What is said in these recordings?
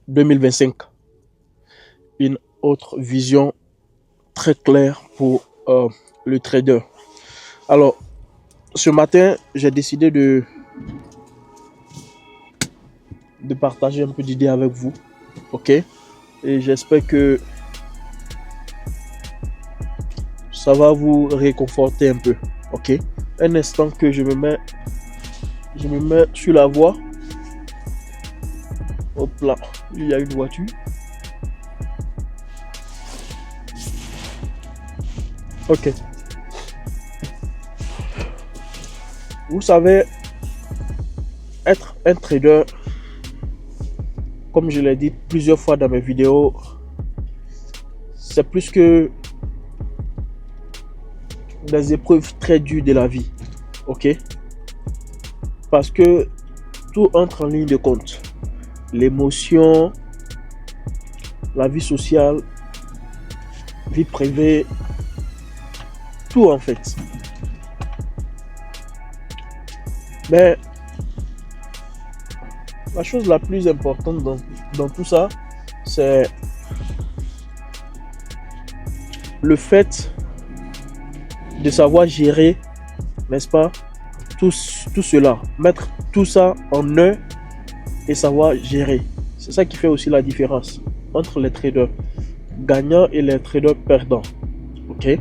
2025. Une autre vision très claire pour le trader. Alors, ce matin, j'ai décidé de partager un peu d'idées avec vous. Ok? Et j'espère que ça va vous réconforter un peu. Ok? Un instant que je me mets sur la voie. Hop là, il y a une voiture. Ok. Vous savez, être un trader, comme je l'ai dit plusieurs fois dans mes vidéos, c'est plus que des épreuves très dures de la vie. Ok? Parce que tout entre en ligne de compte. L'émotion, la vie sociale, vie privée, tout en fait. Mais la chose la plus importante dans tout ça, c'est le fait de savoir gérer, n'est-ce pas, tout cela, mettre tout ça en un et savoir gérer. C'est ça qui fait aussi la différence entre les traders gagnants et les traders perdants. Ok?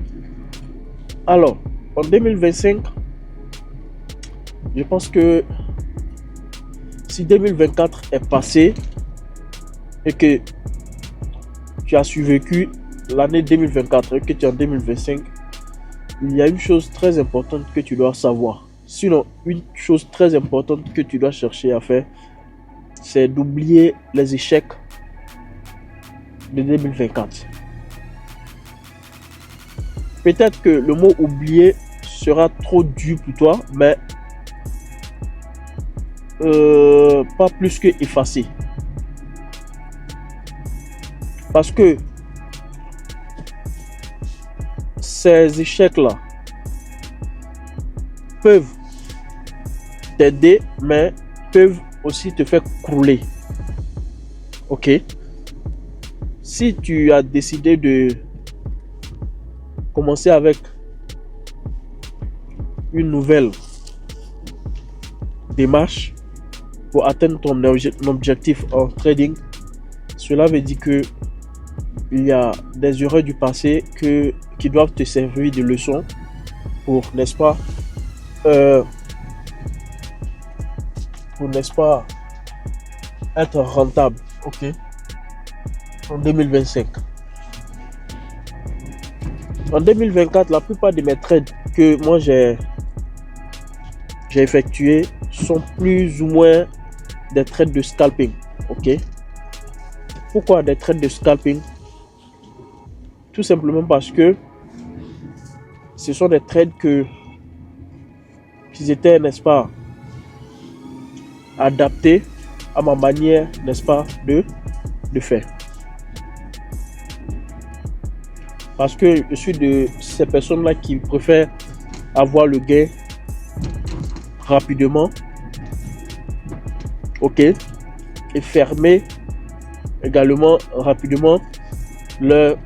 Alors, en 2025, je pense que si 2024 est passé et que tu as survécu l'année 2024 et que tu es en 2025, il y a une chose très importante que tu dois savoir. Sinon, une chose très importante que tu dois chercher à faire, c'est d'oublier les échecs de 2024. Peut-être que le mot oublier sera trop dur pour toi, mais pas plus que effacer. Parce que ces échecs-là peuvent t'aider, mais peuvent aussi te faire crouler. Ok? Si tu as décidé de commencer avec une nouvelle démarche pour atteindre ton objectif en trading, cela veut dire que il y a des erreurs du passé qui doivent te servir de leçon pour, n'est-ce pas, être rentable, ok, en 2025. En 2024, la plupart de mes trades que moi j'ai effectués sont plus ou moins des trades de scalping, ok. Pourquoi des trades de scalping? Tout simplement parce que ce sont des trades qui étaient, n'est-ce pas, adaptés à ma manière, n'est-ce pas, de faire. Parce que je suis de ces personnes-là qui préfèrent avoir le gain rapidement, ok, et fermer également rapidement leur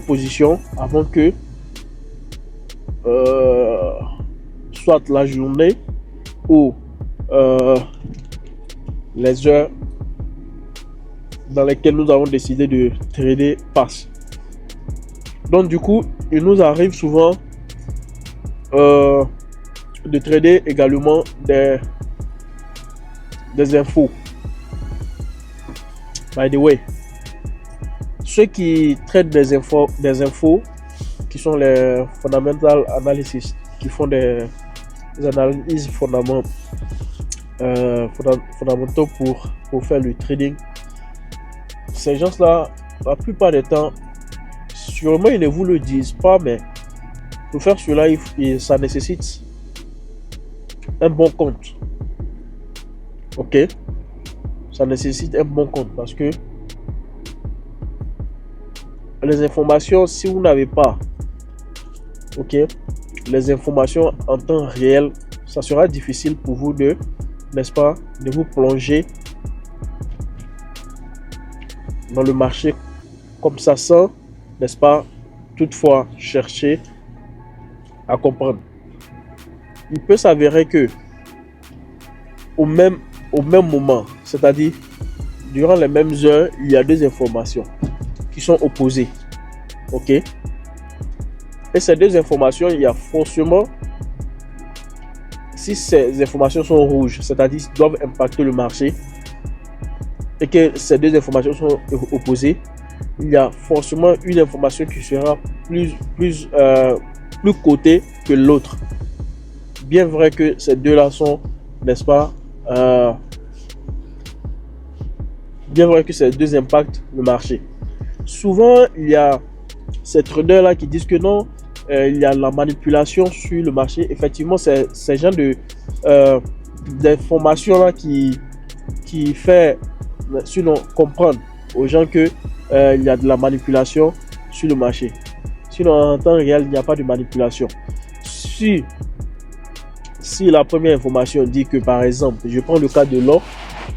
position avant que soit la journée ou les heures dans lesquelles nous avons décidé de trader passent. Donc du coup, il nous arrive souvent de trader également des infos. By the way, ceux qui traitent des infos qui sont les fundamental analysis, qui font des analyses fondamentaux pour faire le trading, ces gens-là, la plupart du temps, sûrement ils ne vous le disent pas, mais pour faire cela, ça nécessite un bon compte. Ok? Ça nécessite un bon compte parce que les informations, si vous n'avez pas, ok, les informations en temps réel, ça sera difficile pour vous de, n'est-ce pas, de vous plonger dans le marché comme ça sans, n'est-ce pas, toutefois chercher à comprendre. Il peut s'avérer que au même moment, c'est-à-dire durant les mêmes heures, il y a deux informations qui sont opposées. Ok? Et ces deux informations, il y a forcément, si ces informations sont rouges, c'est-à-dire doivent impacter le marché, et que ces deux informations sont opposées, il y a forcément une information qui sera plus cotée que l'autre. Bien vrai que ces deux-là sont, n'est-ce pas, bien vrai que ces deux impactent le marché. Souvent, il y a ces traders-là qui disent que non, il y a la manipulation sur le marché. Effectivement, c'est ce genre d'informations-là qui fait sinon comprendre aux gens que il y a de la manipulation sur le marché. Sinon, en temps réel, il n'y a pas de manipulation. Si la première information dit que, par exemple, je prends le cas de l'or,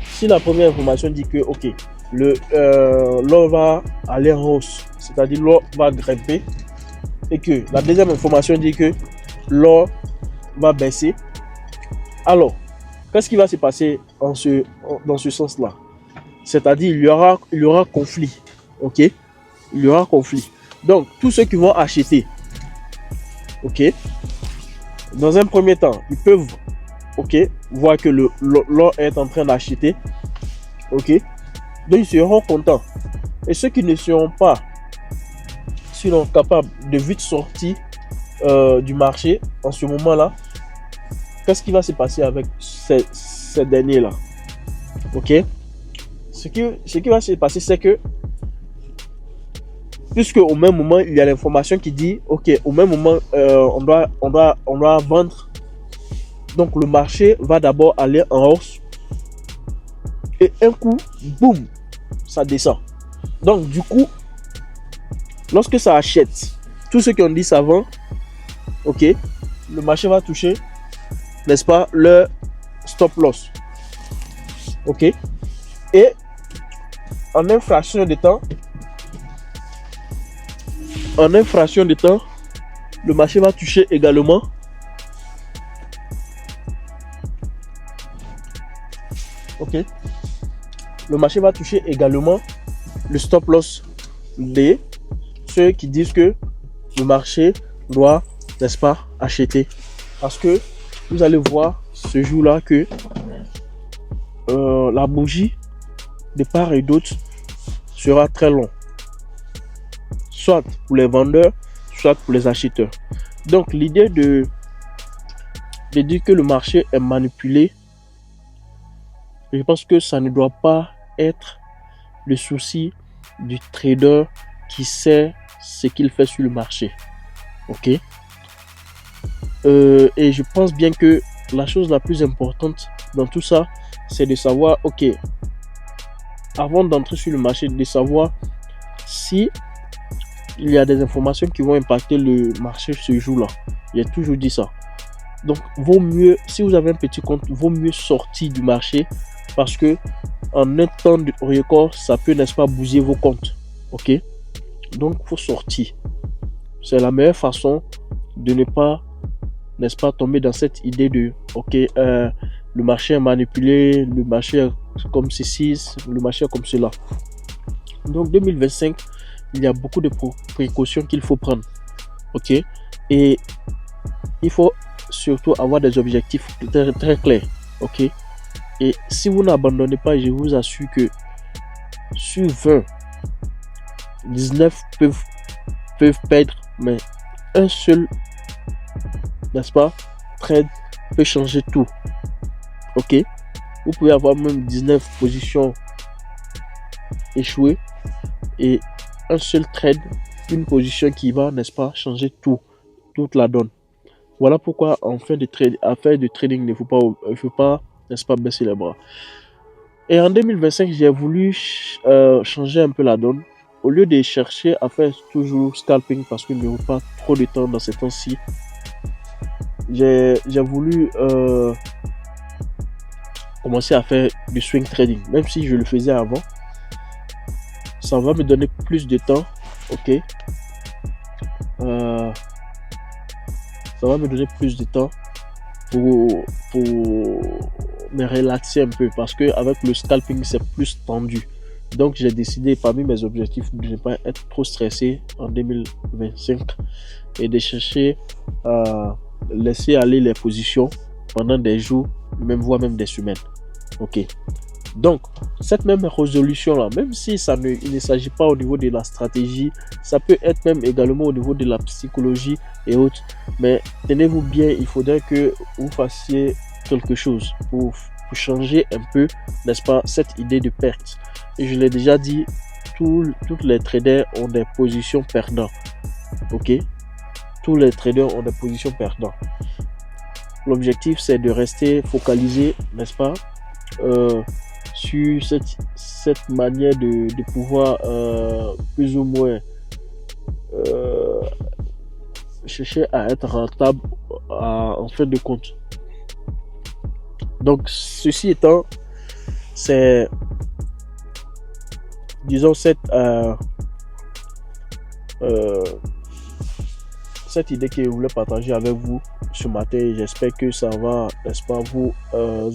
si la première information dit que, ok, l'or va aller en hausse, c'est-à-dire l'or va grimper, et que la deuxième information dit que l'or va baisser, alors, qu'est-ce qui va se passer dans ce sens-là? C'est-à-dire, il y aura conflit, ok? Il y aura conflit. Donc, tous ceux qui vont acheter, ok, dans un premier temps, ils peuvent, ok, voir que l'or est en train d'acheter, ok, donc ils seront contents. Et ceux qui ne seront pas, sinon capables de vite sortir du marché en ce moment-là, qu'est-ce qui va se passer avec ces derniers-là? Ok, ce qui va se passer, c'est que puisque au même moment il y a l'information qui dit ok, au même moment on doit vendre, donc le marché va d'abord aller en hausse et un coup boum, ça descend. Donc du coup, lorsque ça achète, tous ceux qui ont dit ça vend, ok, le marché va toucher, n'est-ce pas, le stop loss, ok, et en infraction de temps, le marché va toucher également le marché va toucher également le stop loss de ceux qui disent que le marché doit, n'est-ce pas, acheter. Parce que vous allez voir ce jour-là que la bougie de part et d'autre sera très long, soit pour les vendeurs, soit pour les acheteurs. Donc l'idée de dire que le marché est manipulé, je pense que ça ne doit pas être le souci du trader qui sait ce qu'il fait sur le marché. Ok, et je pense bien que la chose la plus importante dans tout ça, c'est de savoir, ok, avant d'entrer sur le marché, de savoir si il y a des informations qui vont impacter le marché ce jour-là. J'ai toujours dit ça. Donc, vaut mieux, si vous avez un petit compte, vaut mieux sortir du marché parce que en un temps de record, ça peut, n'est-ce pas, bousiller vos comptes. Ok? Donc, il faut sortir. C'est la meilleure façon de ne pas, n'est-ce pas, tomber dans cette idée de, ok, le marché est manipulé, le marché est comme ceci, le marché est comme cela. Donc, 2025, il y a beaucoup de précautions qu'il faut prendre. Ok? Et il faut surtout avoir des objectifs très, très clairs. Ok? Et si vous n'abandonnez pas, je vous assure que sur 20, 19 peuvent perdre, mais un seul, n'est-ce pas, trade peut changer tout. Ok? Vous pouvez avoir même 19 positions échouées et un seul trade, une position qui va, n'est-ce pas, changer toute la donne. Voilà pourquoi en fin de trading, il ne faut pas, n'est-ce pas, baisser les bras. Et en 2025, j'ai voulu changer un peu la donne. Au lieu de chercher à faire toujours scalping parce qu'il n'y a pas trop de temps dans ces temps-ci, j'ai voulu commencer à faire du swing trading, même si je le faisais avant. Ça va me donner plus de temps, ok. Ça va me donner plus de temps pour me relaxer un peu parce que avec le scalping c'est plus tendu. Donc j'ai décidé parmi mes objectifs de ne pas être trop stressé en 2025 et de chercher à laisser aller les positions pendant des jours, même voire même des semaines. Ok. Donc, cette même résolution-là, même si il ne s'agit pas au niveau de la stratégie, ça peut être même également au niveau de la psychologie et autres. Mais tenez-vous bien, il faudrait que vous fassiez quelque chose pour changer un peu, n'est-ce pas, cette idée de perte. Et je l'ai déjà dit, tous les traders ont des positions perdantes. Ok? Tous les traders ont des positions perdantes. L'objectif, c'est de rester focalisé, n'est-ce pas, sur cette manière de pouvoir plus ou moins chercher à être rentable en fin de compte. Donc, ceci étant, c'est, disons, cette idée que je voulais partager avec vous ce matin. J'espère que ça va, n'est-ce pas, vous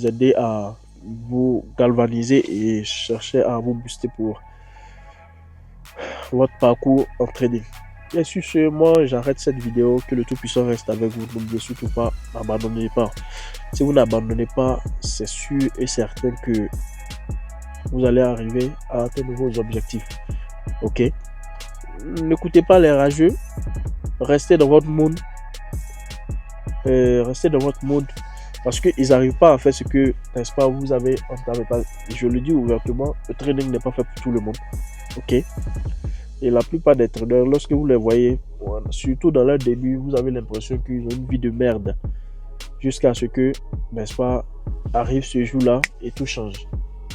aider à vous galvaniser et chercher à vous booster pour votre parcours en trading. Et sur ce, moi j'arrête cette vidéo. Que le Tout-Puissant reste avec vous. N'oubliez surtout pas, n'abandonnez pas. Si vous n'abandonnez pas, c'est sûr et certain que vous allez arriver à atteindre vos objectifs. Ok? N'écoutez pas les rageux. Restez dans votre monde. Restez dans votre monde. Parce qu'ils n'arrivent pas à faire ce que, n'est-ce pas, vous avez entamé. Je le dis ouvertement, le trading n'est pas fait pour tout le monde. Ok? Et la plupart des traders, lorsque vous les voyez, surtout dans leur début, vous avez l'impression qu'ils ont une vie de merde. Jusqu'à ce que, n'est-ce pas, arrive ce jour-là et tout change.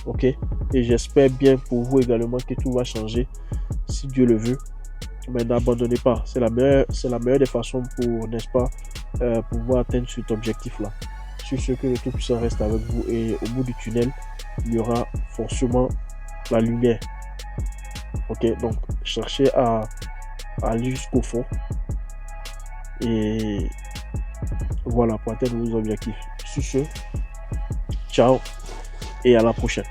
Ok? Et j'espère bien pour vous également que tout va changer, si Dieu le veut. Mais n'abandonnez pas. C'est la meilleure des façons pour, n'est-ce pas, pouvoir atteindre cet objectif-là. Sur ce, que le Tout-Puissant reste avec vous et au bout du tunnel, il y aura forcément la lumière. Ok, donc cherchez à aller jusqu'au fond et voilà pour atteindre vos objectifs. Sur ce, ciao et à la prochaine.